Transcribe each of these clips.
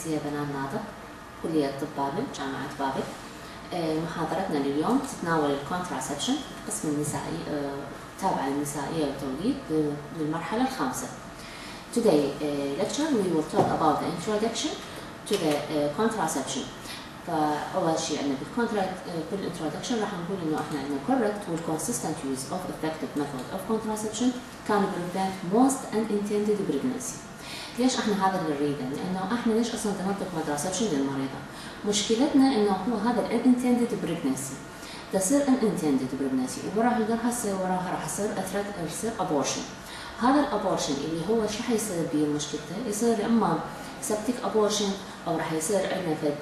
المهندسية بنان ناطق، كلية طب بابل، جامعة بابل. محاضرتنا لليوم تتناول الكونتراسبشن، القسم النسائي تابع للنسائية والتوليد للمرحلة الخامسة. Today lecture we will talk about the introduction to the contraception. فأول شيء عندنا بالintroduction راح نقول إنه إحنا عندنا correct and consistent use of effective method of contraception can prevent most unintended pregnancy. ليش إحنا هذا اللي نريده؟ لأنه إحنا ليش أصلاً نطبق contraception للمريضة؟ مشكلتنا إنه هو هذا unintended pregnancy. تصير unintended pregnancy وراح وراها راح يصير abortion. هذا الابورشن اللي هو شو حيصير به مشكلته؟ يصير اما سبتيك ابورشن او راح يصير عندنا فد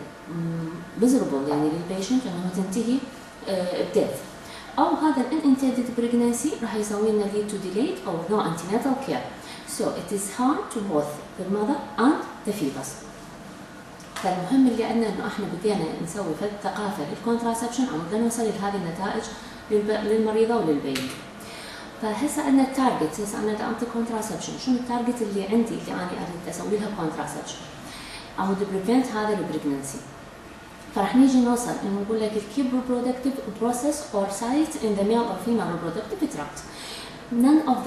ميزربل يعني للبيشنت انه تنتهي بديث، او هذا الانتندد بريجنسي راح يسوي لنا lead to delayed او no antenatal care. So it is harm to both the mother and the fetus. فالمهم اللي عندنا انه احنا بدينا نسوي فد ثقافه للكونتراسبشن عم نوصل لهذه النتائج للمريضه وللبيبي. فهسه عندنا التارجت، هسه عندنا الانتي كونتراسبشن، شنو التارجت اللي عندي اللي انا اريد اسوي لها كونتراسبشن؟ او بريفنت هذا البريجنسي. فراح نيجي نوصل انه نقول لك الكي reproductive process or site in the male or female reproductive tract. None of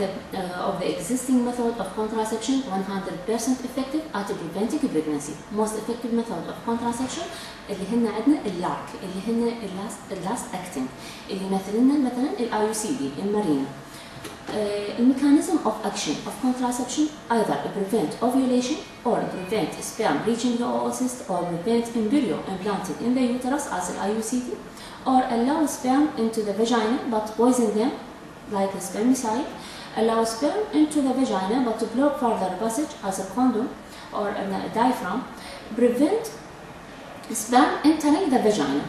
the existing method of contraception 100% effective at preventing pregnancy. Most effective method of contraception اللي هن عندنا اللارك، اللي هن اللاست acting، اللي مثلا الIUCD المارينا. mechanism of action of contraception either prevent ovulation or prevent sperm reaching the oocyst or prevent embryo implanted in the uterus as IUCD or allow sperm into the vagina but poison them like a spermicide, allow sperm into the vagina but to block further passage as a condom or a diaphragm, prevent sperm entering the vagina.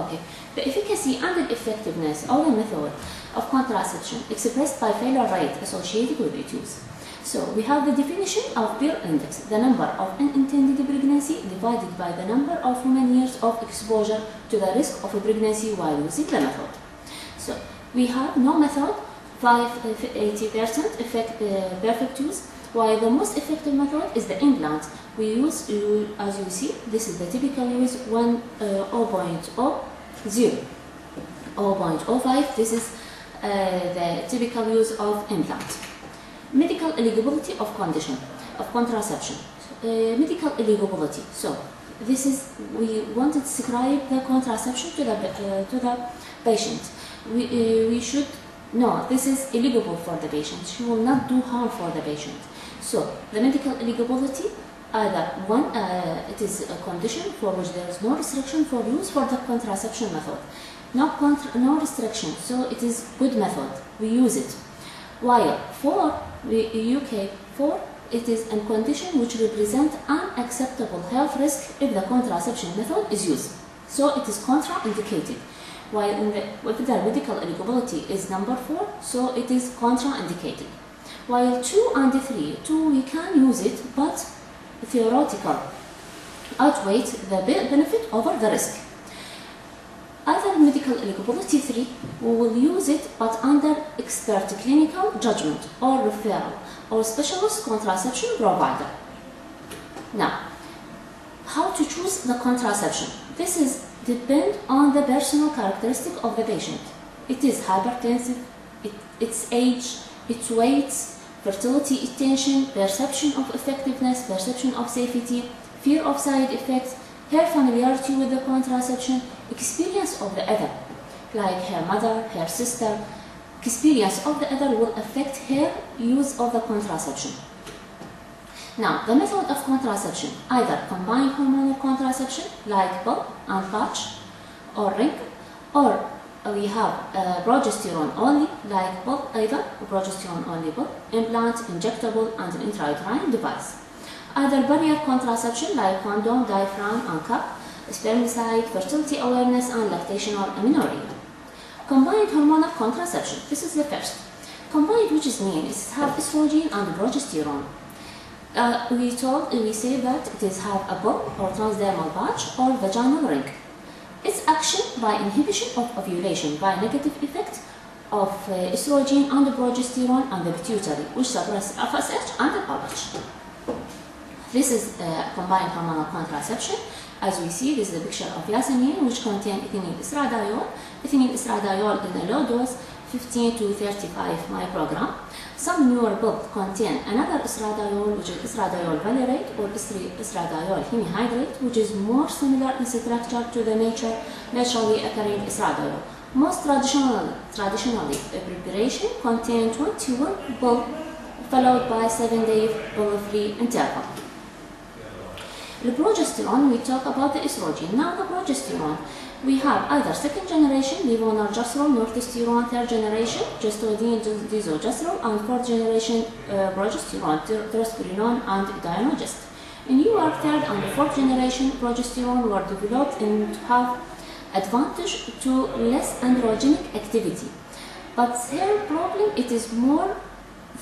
Okay. The efficacy and the effectiveness of the method of contraception expressed by failure rate associated with its use. So we have the definition of Beer index, the number of unintended pregnancy divided by the number of human years of exposure to the risk of a pregnancy while using the method. So we have no method, 80% perfect use, while the most effective method is the implant. We use, as you see, this is the typical use 0.05, this is the typical use of implant. Medical eligibility of condition of contraception. Medical eligibility. So this is, we want to describe the contraception to the patient. We should know this is eligible for the patient. She will not do harm for the patient. So the medical eligibility, either one, it is a condition for which there is no restriction for use for the contraception method. No restriction, so it is good method. We use it. While for UK 4, it is a condition which represent unacceptable health risk if the contraception method is used. So it is contraindicated. While in the medical eligibility is number 4, so it is contraindicated. While 2 and 3, 2 we can use it, but theoretical outweigh the benefit over the risk. Other medical eligibility 3, we will use it but under expert clinical judgment or referral or specialist contraception provider. Now, how to choose the contraception? This is depend on the personal characteristic of the patient. It is hypertensive, its age, its weight, fertility intention, perception of effectiveness, perception of safety, fear of side effects, her familiarity with the contraception, experience of the other, like her mother, her sister. Experience of the other will affect her use of the contraception. Now, the method of contraception, either combined hormonal contraception, like pill and patch, or ring, or we have progesterone only, like pill, either progesterone only pill, implant, injectable, and an intrauterine device. Either barrier contraception, like condom, diaphragm, and cup, spermicide, fertility awareness, and lactational amenorrhea. Combined hormonal contraception, this is the first. Combined, which is means have estrogen and progesterone. We say that it is have a pill or transdermal patch or vaginal ring. Its action by inhibition of ovulation by negative effect of estrogen and progesterone and the pituitary, which suppress FSH and the LH. This is combined hormonal contraception. As we see, this is a picture of Yasemin, which contain ethinyl estradiol. Ethinyl estradiol in a low dose, 15 to 35 microgram. Some newer books contain another estradiol, which is estradiol valerate or estradiol hemihydrate, which is more similar in structure to the naturally occurring estradiol. Most traditionally preparation contain 21 bulk followed by 7-day pill-free interval. The progesterone, we talk about the estrogen. Now the progesterone, we have either second generation levonorgestrel, nortestosterone, third generation gestodine, desogestrel, and fourth generation progesterone, testosterone, and dienogest. In newer third and fourth generation progesterone were developed and have advantage to less androgenic activity. But her problem, it is more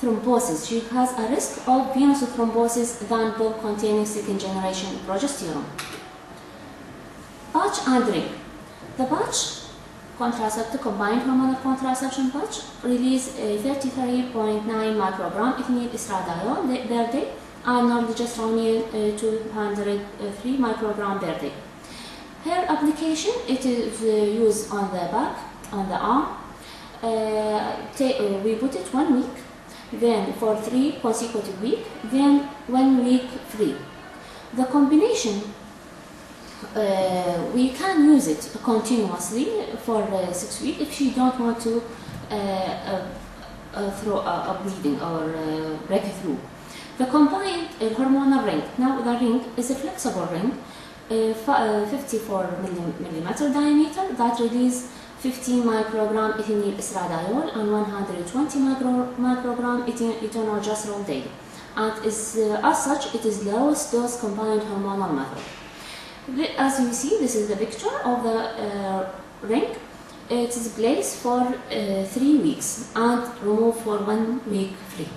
thrombosis. She has a risk of venous thrombosis than pill containing second generation progesterone. Patch and ring. The patch contraceptive combined hormonal contraception patch release 33.9 microgram ethinyl estradiol per day and norgestrone 203 microgram per day. Her application, it is used on the back, on the arm. We put it 1 week, then for 3 consecutive weeks, then 1 week free. The combination, we can use it continuously for 6 weeks if you don't want to throw a bleeding or break through. The combined hormonal ring. Now the ring is a flexible ring, 54 millimeter diameter that release 15 microgram ethinyl estradiol and 120 microgram etonogestrel daily. And as such, it is lowest dose combined hormonal method. As you see, this is the picture of the ring. It is placed for 3 weeks and removed for 1 week free.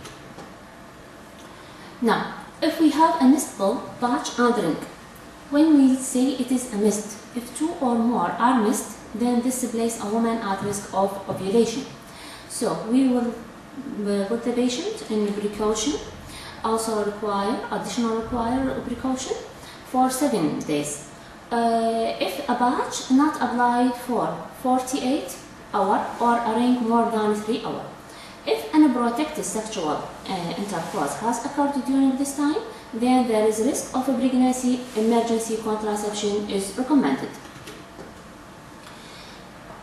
Now, if we have a mist pill, patch and ring, when we say it is a mist, if 2 or more are mist, then this places a woman at risk of ovulation. So we will put the patient in precaution, also additional precaution for 7 days. If a patch not applied for 48 hours or a ring more than 3 hours. If unprotected sexual intercourse has occurred during this time, then there is risk of a pregnancy. Emergency contraception is recommended.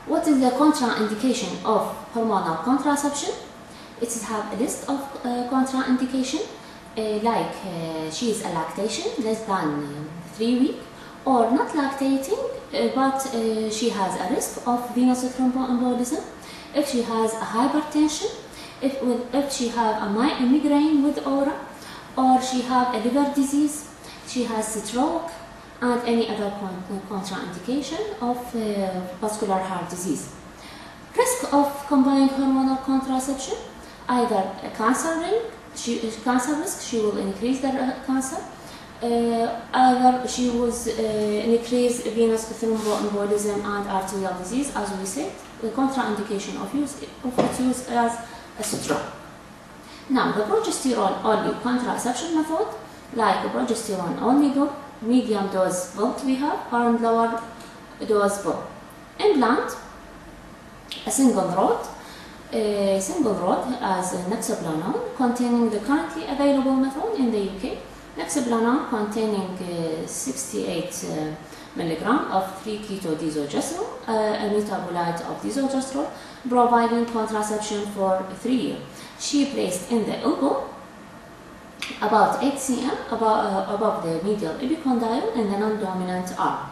What is the contraindication of hormonal contraception? It has a list of contraindication, like she is a lactation less than 3 weeks, or not lactating, but she has a risk of venous thromboembolism, if she has a hypertension, if she has a migraine with aura, or she has a liver disease, she has stroke, and any other contraindication of vascular heart disease. Risk of combined hormonal contraception, either a cancer risk, she will increase the cancer, either she will increase venous thromboembolism and arterial disease, as we said. The contraindication of its use as a stroke. Now, the progesterone only contraception method, like progesterone only pill, medium dose pill we have, or lower dose pill. Implant, a single rod as Nexplanon, containing the currently available method in the UK. Nexplanon containing 68 milligram of 3-keto-desogestrel, a metabolite of desogestrel, providing contraception for 3 years. She placed in the elbow, about 8 cm above the medial epicondyle in the non-dominant arm.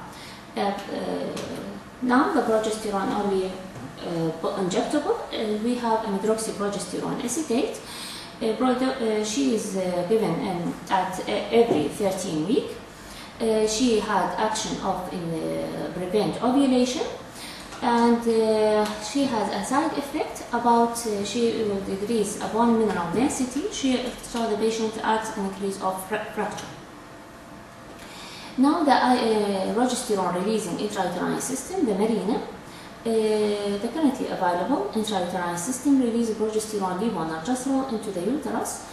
Now the progesterone only injectable, we have a hydroxyprogesterone acetate. She is given at every 13 weeks. She had action of prevent ovulation, and she has a side effect about she will decrease bone mineral density. So the patient acts an increase of fracture. Now the progesterone releasing intrauterine system, the Marina. The currently available intrauterine system releases progesterone levonorgestrel into the uterus.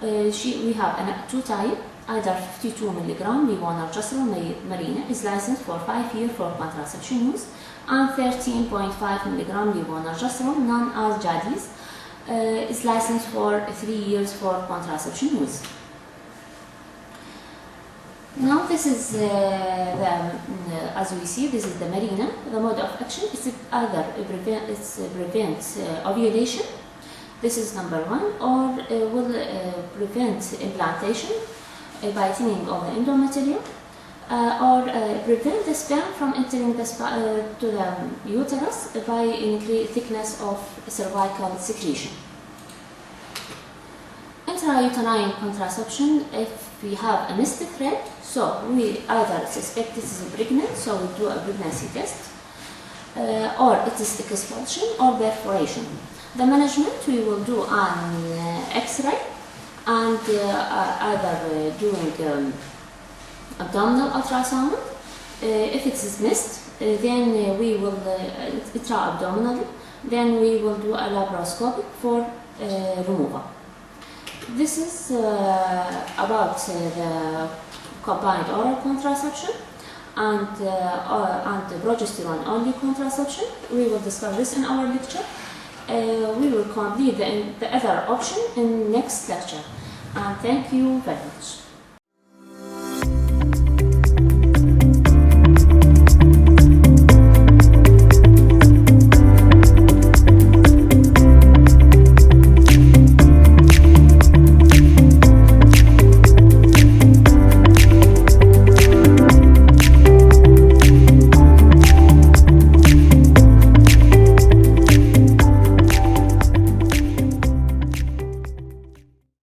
We have 2 types, either 52 mg levonorgestrel marina is licensed for 5 years for contraception use, and 13.5 mg levonorgestrel, known as JADIS, is licensed for 3 years for contraception use. Now this is as we see, this is the marina. The mode of action is either prevent ovulation. This is number one, or will prevent implantation by thinning of the endometrium, or prevent the sperm from entering to the uterus by increased thickness of cervical secretion. Intrauterine contraception, if we have a missed thread, so we either suspect this is pregnant, so we do a pregnancy test, or it is expulsion or perforation. The management we will do an X-ray and either doing abdominal ultrasound. If it is missed, then we will intra-abdominally, then we will do a laparoscopic for removal. This is about the combined oral contraception and progesterone only contraception. We will discuss this in our lecture. We will complete the other option in next lecture. And thank you very much.